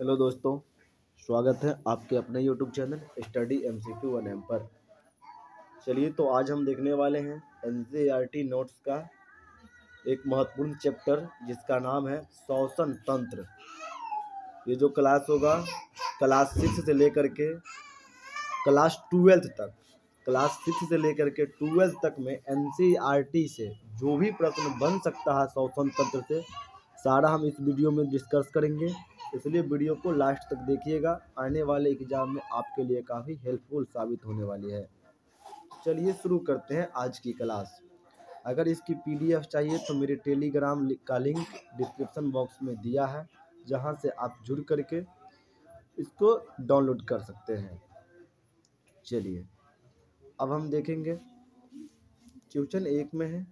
Hello दोस्तों, स्वागत है आपके अपने YouTube channel study MCQ 1M पर। चलिए तो आज हम देखने वाले हैं NCERT नोट्स का एक महत्वपूर्ण चैप्टर जिसका नाम है श्वसन तंत्र। ये जो क्लास होगा क्लास 6 से लेकर के क्लास 12 तक, क्लास 6 से लेकर के 12 तक में NCERT से जो भी प्रश्न बन सकता है श्वसन तंत्र से, सारा हम इस वीडियो में डिस्कस करेंगे। इसलिए वीडियो को लास्ट तक देखिएगा, आने वाले एग्जाम में आपके लिए काफ़ी हेल्पफुल साबित होने वाली है। चलिए शुरू करते हैं आज की क्लास। अगर इसकी PDF चाहिए तो मेरे टेलीग्राम का लिंक डिस्क्रिप्शन बॉक्स में दिया है, जहां से आप जुड़ करके इसको डाउनलोड कर सकते हैं। चलिए अब हम देखेंगे क्वेश्चन 1 में है,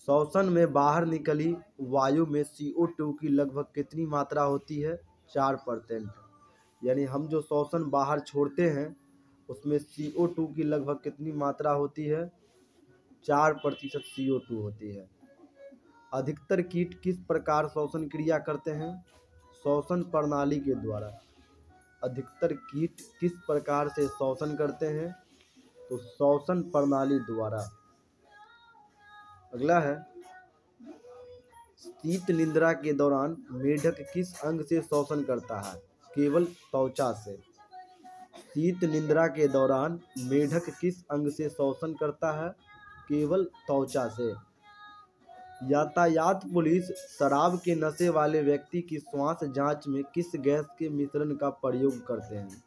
श्वसन में बाहर निकली वायु में CO2 की लगभग कितनी मात्रा होती है? 4%। यानी हम जो श्वसन बाहर छोड़ते हैं उसमें CO2 की लगभग कितनी मात्रा होती है? 4% CO2 होती है। अधिकतर कीट किस प्रकार श्वसन क्रिया करते हैं? श्वसन प्रणाली के द्वारा। अधिकतर कीट किस प्रकार से श्वसन करते हैं? तो श्वसन प्रणाली द्वारा। अगला है, शीत निद्रा के दौरान मेढक किस अंग से श्वसन करता है? केवल त्वचा से। शीत निद्रा के दौरान मेढक किस अंग से श्वसन करता है? केवल त्वचा से। यातायात पुलिस शराब के नशे वाले व्यक्ति की श्वास जांच में किस गैस के मिश्रण का प्रयोग करते हैं?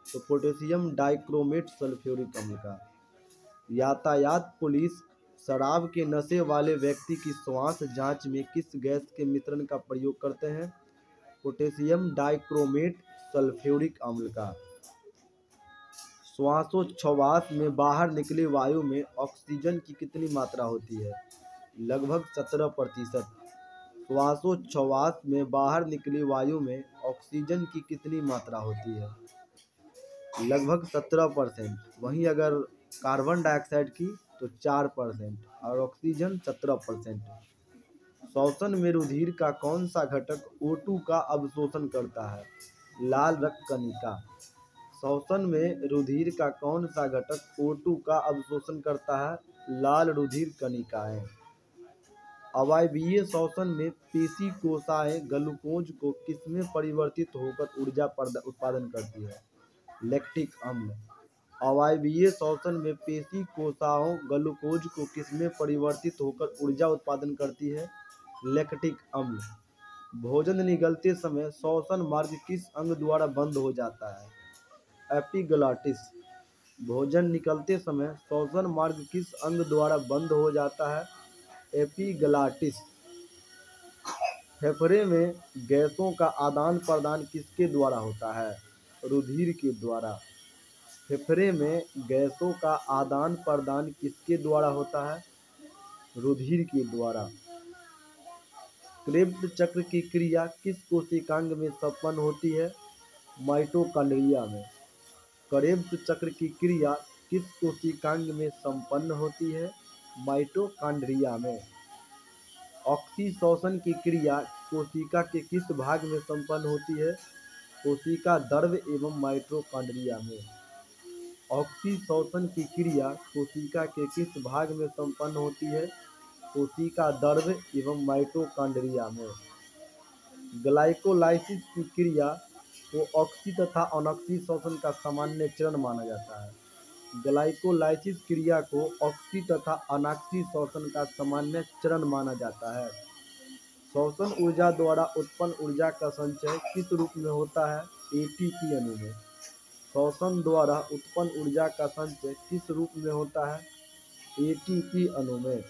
तो पोटेशियम डाइक्रोमेट सल्फ्यूरिक अम्ल का। यातायात पुलिस शराब के नशे वाले व्यक्ति की श्वास जांच में किस गैस के मिश्रण का प्रयोग करते हैं? पोटेशियम डाइक्रोमेट सल्फ्यूरिक अम्ल का। श्वासोच्छ्वास में बाहर निकली वायु में ऑक्सीजन की कितनी मात्रा होती है? लगभग 17%। श्वासोच्छ्वास में बाहर निकली वायु में ऑक्सीजन की कितनी मात्रा होती है? लगभग 17%। वहीं अगर कार्बन डाइऑक्साइड की तो 4% और ऑक्सीजन 17%। श्वसन में रुधिर का कौन सा घटक O2 का अवशोषण करता है? लाल रक्त कणिका। श्वसन में रुधिर का कौन सा घटक O2 का अवशोषण करता है? लाल रुधिर कणिकाएं। अवायवीय श्वसन में पेशी कोशिकाएं ग्लूकोज को किसमें परिवर्तित होकर ऊर्जा उत्पादन करती है? लैक्टिक अम्ल। अवायवीय श्वसन में पेशी कोशिकाओं ग्लूकोज को किसमें परिवर्तित होकर ऊर्जा उत्पादन करती है? लैक्टिक अम्ल। भोजन निगलते समय श्वसन मार्ग किस अंग द्वारा बंद हो जाता है? एपिग्लॉटिस। भोजन निकलते समय श्वसन मार्ग किस अंग द्वारा बंद हो जाता है? एपिग्लॉटिस। फेफड़े में गैसों का आदान प्रदान किसके द्वारा होता है? रुधिर के द्वारा। फेफड़े में गैसों का आदान प्रदान किसके द्वारा होता है? रुधिर के द्वारा। क्रेब्स चक्र की क्रिया किस कोशिकांग में संपन्न होती है? माइटोकॉन्ड्रिया में। क्रेब्स चक्र की क्रिया किस कोशिकांग में संपन्न होती है? माइटोकॉन्ड्रिया में। ऑक्सीश्वसन की क्रिया कोशिका के किस भाग में संपन्न होती है? कोशिका द्रव्य एवं माइटोकॉन्ड्रिया में। ऑक्सीश्वसन की क्रिया कोशिका के किस भाग में संपन्न होती है? कोशिका द्रव्य एवं माइटोकॉन्ड्रिया में। ग्लाइकोलाइसिस की क्रिया को ऑक्सी तथा अनॉक्सी श्वसन का सामान्य चरण माना जाता है। ग्लाइकोलाइसिस क्रिया को ऑक्सी तथा अनॉक्सी श्वसन का सामान्य चरण माना जाता है। श्वसन ऊर्जा द्वारा उत्पन्न ऊर्जा का संचय किस रूप में होता है? ATP अणु में। श्वसन द्वारा उत्पन्न ऊर्जा का संचय किस रूप में होता है? ATP अणु में।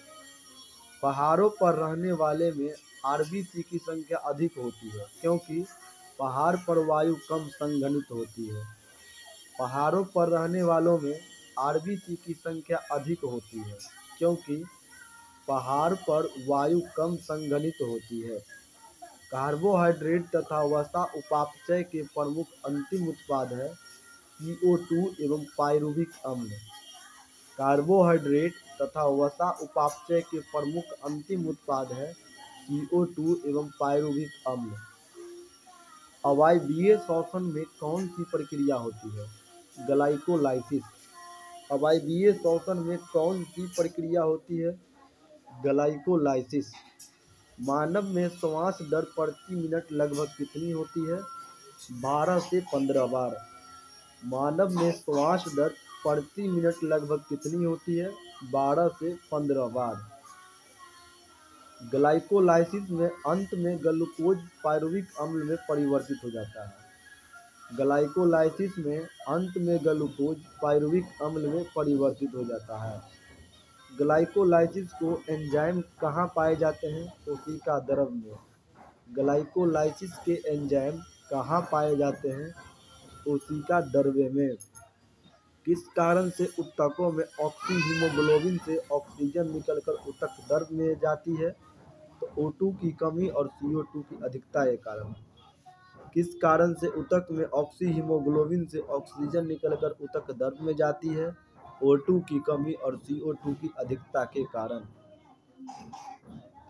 पहाड़ों पर रहने वाले में RBC की संख्या अधिक होती है क्योंकि पहाड़ पर वायु कम संघनित होती है। पहाड़ों पर रहने वालों में RBC की संख्या अधिक होती है क्योंकि पहाड़ पर वायु कम संघनित होती है। कार्बोहाइड्रेट तथा वसा उपापचय के प्रमुख अंतिम उत्पाद है CO2 एवं पाइरुविक अम्ल। कार्बोहाइड्रेट तथा वसा उपापचय के प्रमुख अंतिम उत्पाद है CO2 एवं पाइरुविक अम्ल। अवायवीय श्वसन में कौन सी प्रक्रिया होती है? ग्लाइकोलाइसिस। अवायवीय श्वसन में कौन सी प्रक्रिया होती है? ग्लाइकोलाइसिस। मानव में श्वास दर प्रति मिनट लगभग कितनी होती है? 12 से 15 बार। मानव में श्वास दर प्रति मिनट लगभग कितनी होती है? 12 से 15 बार। ग्लाइकोलाइसिस में अंत में ग्लूकोज पायरुविक अम्ल में परिवर्तित हो जाता है। ग्लाइकोलाइसिस में अंत में ग्लूकोज पायरुविक अम्ल में परिवर्तित हो जाता है। ग्लाइकोलाइसिस को एंजाइम कहाँ पाए जाते हैं? कोशिका द्रव में। ग्लाइकोलाइसिस के एंजाइम कहाँ पाए जाते हैं? कोशिका द्रव्य में। किस कारण से ऊतकों में ऑक्सीहीमोग्लोबिन से ऑक्सीजन निकलकर ऊतक द्रव में जाती है? तो O2 की कमी और CO2 की अधिकता के कारण। किस कारण से ऊतक में ऑक्सीहीमोग्लोबिन से ऑक्सीजन निकलकर ऊतक द्रव में जाती है? O2 की कमी और CO2 की अधिकता के कारण।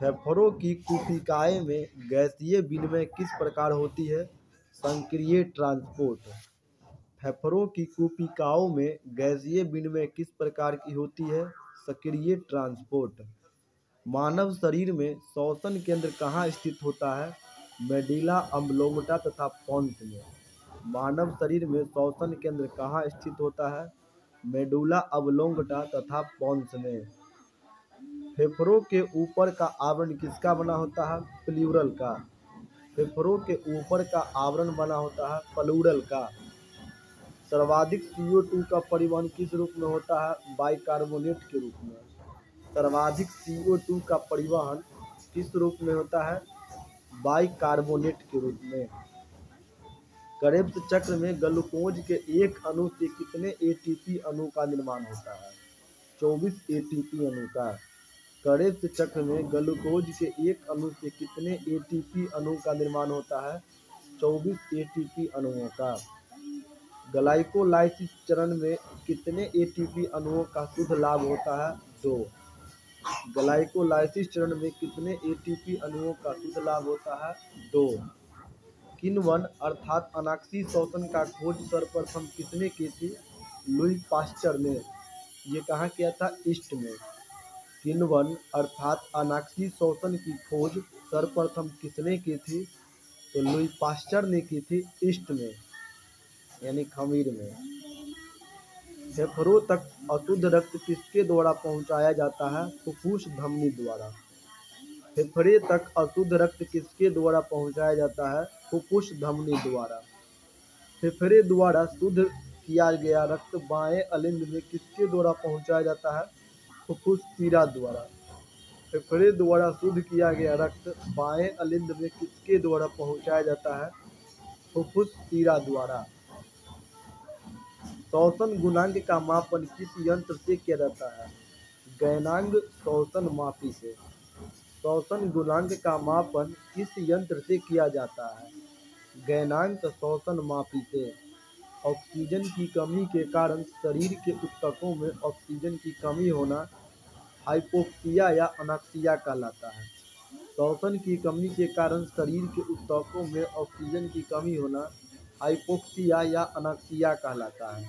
फेफड़ों की कुपिकाएं में गैसीय विनिमय किस प्रकार होती है? संक्रिय ट्रांसपोर्ट। फेफड़ों की कुपिकाओं में गैसीय विनिमय किस प्रकार की होती है? सक्रिय ट्रांसपोर्ट। मानव शरीर में श्वसन केंद्र कहाँ स्थित होता है? मेडुला ऑब्लोंगेटा तथा पोन्स में। मानव शरीर में श्वसन केंद्र कहाँ स्थित होता है? मेडुला ऑब्लोंगेटा तथा पोन्स में। फेफड़ों के ऊपर का आवरण किसका बना होता है? प्लूरल का। फेफड़ों के ऊपर का आवरण बना होता है प्लूरल का। सर्वाधिक CO2 का परिवहन किस रूप में होता है? बाइकार्बोनेट के रूप में। सर्वाधिक CO2 का परिवहन किस रूप में होता है? बाइकार्बोनेट के रूप में। करेब्स चक्र में ग्लूकोज के एक अणु से कितने ATP अणु का निर्माण होता है? 24 ATP अणु का। करेब्स चक्र में ग्लूकोज के एक अणु से कितने ATP अणु का निर्माण होता है? 24 ATP अणुओं का। ग्लाइकोलाइसिस चरण में कितने ATP अणुओं का शुद्ध लाभ होता है? 2। ग्लाइकोलाइसिस चरण में कितने ATP अणुओं का शुद्ध लाभ होता है? 2। किण्वन अर्थात अनाक्षी श्वसन का खोज सर्वप्रथम किसने की थी? लुई पास्चर ने। ये कहाँ किया था? ईस्ट में। किण्वन अर्थात अनाक्षी श्वसन की खोज सर्वप्रथम किसने की थी? तो लुई पास्चर ने की थी ईस्ट में, यानी खमीर में। फेफड़ों तक अशुद्ध रक्त किसके द्वारा पहुंचाया जाता है? फुफ्फुस धमनी द्वारा। फेफड़े तक अशुद्ध रक्त किसके द्वारा पहुंचाया जाता है? फुफ्फुस धमनी द्वारा। फेफड़े द्वारा शुद्ध किया गया रक्त बाएं अलिंद में किसके द्वारा पहुंचाया जाता है? फुफ्फुस शिरा द्वारा। फेफड़े द्वारा शुद्ध किया गया रक्त बाएं अलिंद में किसके द्वारा पहुंचाया जाता है? फुफ्फुस शिरा द्वारा। श्वसन गुणांक का मापन किस यंत्र से किया जाता है? गैनांग श्वसन मापी से। श्वसन गुणांक का मापन किस यंत्र से किया जाता है? गैनांक श्वसन मापी से। ऑक्सीजन की कमी के कारण शरीर के ऊतकों में ऑक्सीजन की कमी होना हाइपोक्सिया या अनक्सिया कहलाता है। श्वसन की कमी के कारण शरीर के ऊतकों में ऑक्सीजन की कमी होना हाइपोक्सिया या अनक्सिया कहलाता है।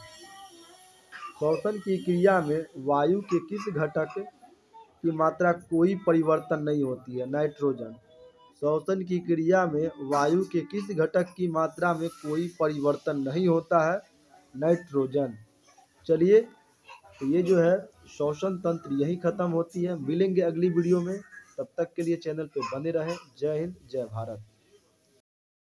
श्वसन की क्रिया में वायु के किस घटक की मात्रा कोई परिवर्तन नहीं होती है? नाइट्रोजन। श्वसन की क्रिया में वायु के किस घटक की मात्रा में कोई परिवर्तन नहीं होता है? नाइट्रोजन। चलिए, तो ये जो है श्वसन तंत्र यही खत्म होती है। मिलेंगे अगली वीडियो में, तब तक के लिए चैनल पे बने रहें। जय हिंद, जय भारत।